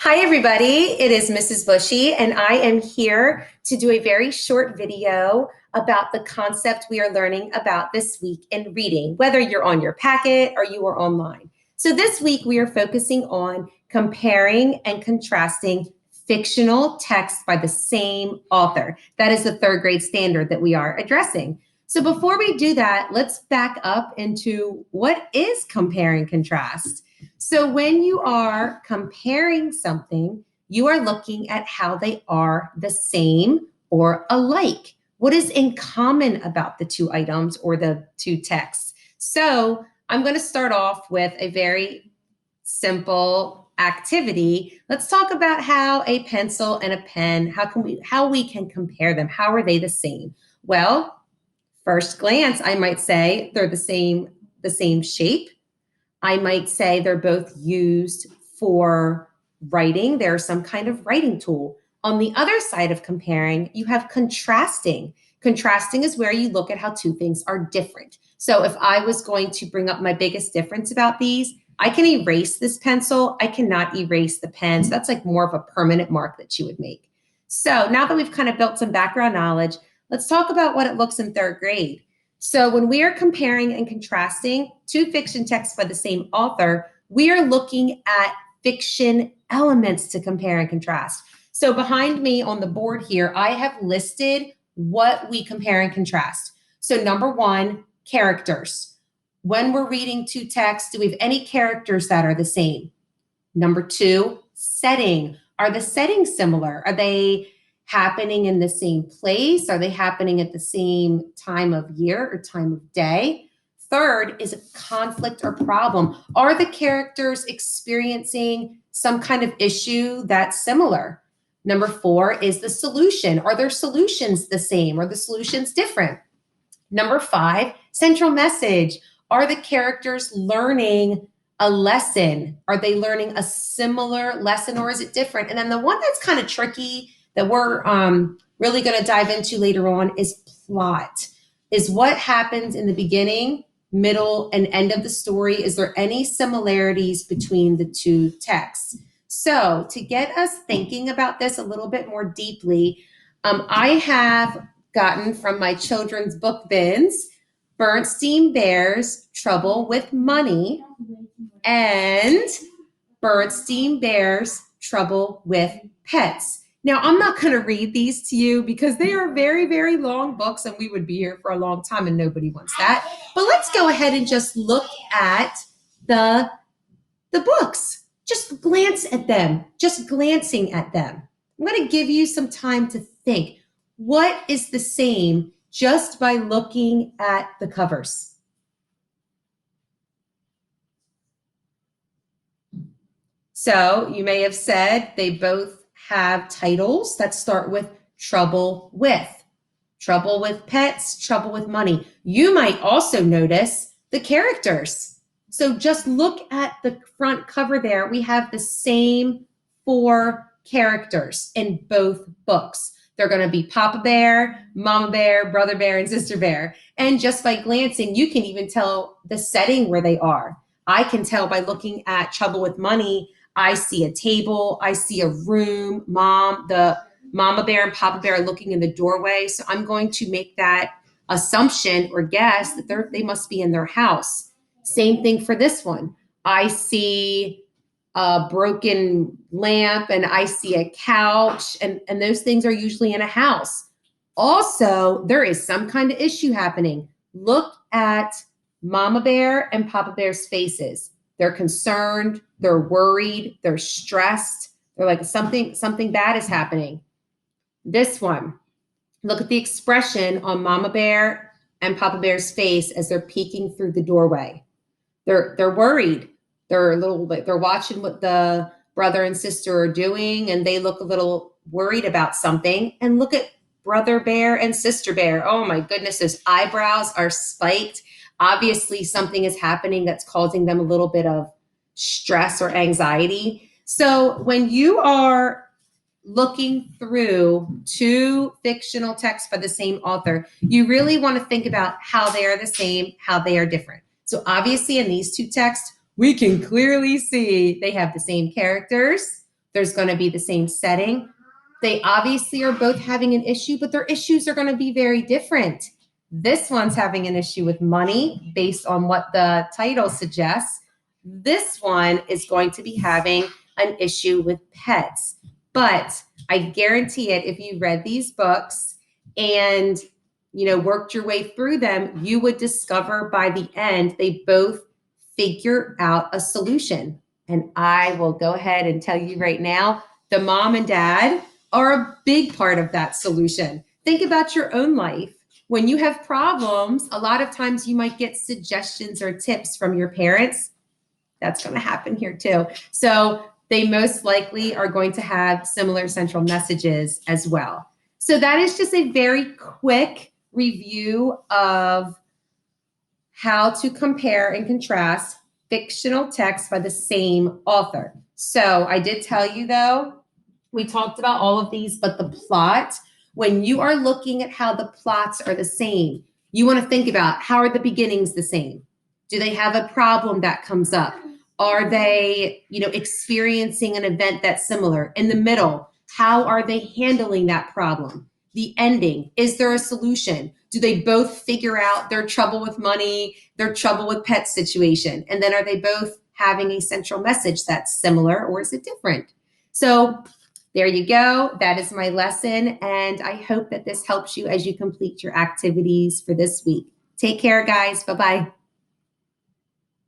Hi, everybody. It is Mrs. Bushy, and I am here to do a very short video about the concept we are learning about this week in reading, whether you're on your packet or you are online. So this week we are focusing on comparing and contrasting fictional texts by the same author. That is the third grade standard that we are addressing. So before we do that, let's back up into what is compare and contrast. So when you are comparing something, you are looking at how they are the same or alike. What is in common about the two items or the two texts? So I'm going to start off with a very simple activity. Let's talk about how a pencil and a pen, how we can compare them. How are they the same? Well, first glance, I might say they're the same shape. I might say they're both used for writing. They're some kind of writing tool. On the other side of comparing, you have contrasting. Contrasting is where you look at how two things are different. So if I was going to bring up my biggest difference about these, I can erase this pencil. I cannot erase the pen. So that's like more of a permanent mark that you would make. So now that we've kind of built some background knowledge, let's talk about what it looks in third grade. So when we are comparing and contrasting two fiction texts by the same author, we are looking at fiction elements to compare and contrast. So behind me on the board here, I have listed what we compare and contrast. So number one, characters. When we're reading two texts, do we have any characters that are the same? Number two, setting. Are the settings similar? Are they happening in the same place? Are they happening at the same time of year or time of day? Third is a conflict or problem. Are the characters experiencing some kind of issue that's similar? Number four is the solution. Are their solutions the same? Are the solutions different? Number five, central message. Are the characters learning a lesson? Are they learning a similar lesson or is it different? And then the one that's kind of tricky that we're really going to dive into later on is plot. Is what happens in the beginning, middle, and end of the story. Is there any similarities between the two texts? So to get us thinking about this a little bit more deeply, I have gotten from my children's book bins Bernstein Bears Trouble with Money and Bernstein Bears Trouble with Pets. Now, I'm not going to read these to you because they are very, very long books and we would be here for a long time and nobody wants that. But let's go ahead and just look at the books. Just glance at them, just glancing at them. I'm going to give you some time to think. What is the same just by looking at the covers? So you may have said they both have titles that start with trouble with pets, trouble with money. You might also notice the characters. So just look at the front cover there. We have the same four characters in both books. They're going to be Papa Bear, Mama Bear, Brother Bear, and Sister Bear. And just by glancing, you can even tell the setting where they are. I can tell by looking at Trouble with Money. I see a table, I see a room, the Mama Bear and Papa Bear are looking in the doorway. So I'm going to make that assumption or guess that they must be in their house. Same thing for this one. I see a broken lamp and I see a couch, and those things are usually in a house. Also, there is some kind of issue happening. Look at Mama Bear and Papa Bear's faces. They're concerned, they're worried, they're stressed. They're like something bad is happening. This one, look at the expression on Mama Bear and Papa Bear's face as they're peeking through the doorway. They're worried. They're watching what the brother and sister are doing, and they look a little worried about something. And look at Brother Bear and Sister Bear. Oh my goodness, those eyebrows are spiked. Obviously, something is happening that's causing them a little bit of stress or anxiety. So when you are looking through two fictional texts by the same author, you really want to think about how they are the same, how they are different. So obviously in these two texts, we can clearly see they have the same characters. There's going to be the same setting. They obviously are both having an issue, but their issues are going to be very different. This one's having an issue with money based on what the title suggests. This one is going to be having an issue with pets. But I guarantee it, if you read these books and worked your way through them, you would discover by the end they both figure out a solution. And I will go ahead and tell you right now, the mom and dad are a big part of that solution. Think about your own life. When you have problems, a lot of times you might get suggestions or tips from your parents. That's going to happen here too. So they most likely are going to have similar central messages as well. So that is just a very quick review of how to compare and contrast fictional texts by the same author. So I did tell you, though, we talked about all of these, but the plot, when you are looking at how the plots are the same, you want to think about, how are the beginnings the same? Do they have a problem that comes up? Are they, experiencing an event that's similar? In the middle, how are they handling that problem? The ending, is there a solution? Do they both figure out their trouble with money, their trouble with pet situation? And then are they both having a central message that's similar, or is it different? So there you go. That is my lesson. And I hope that this helps you as you complete your activities for this week. Take care, guys. Bye-bye.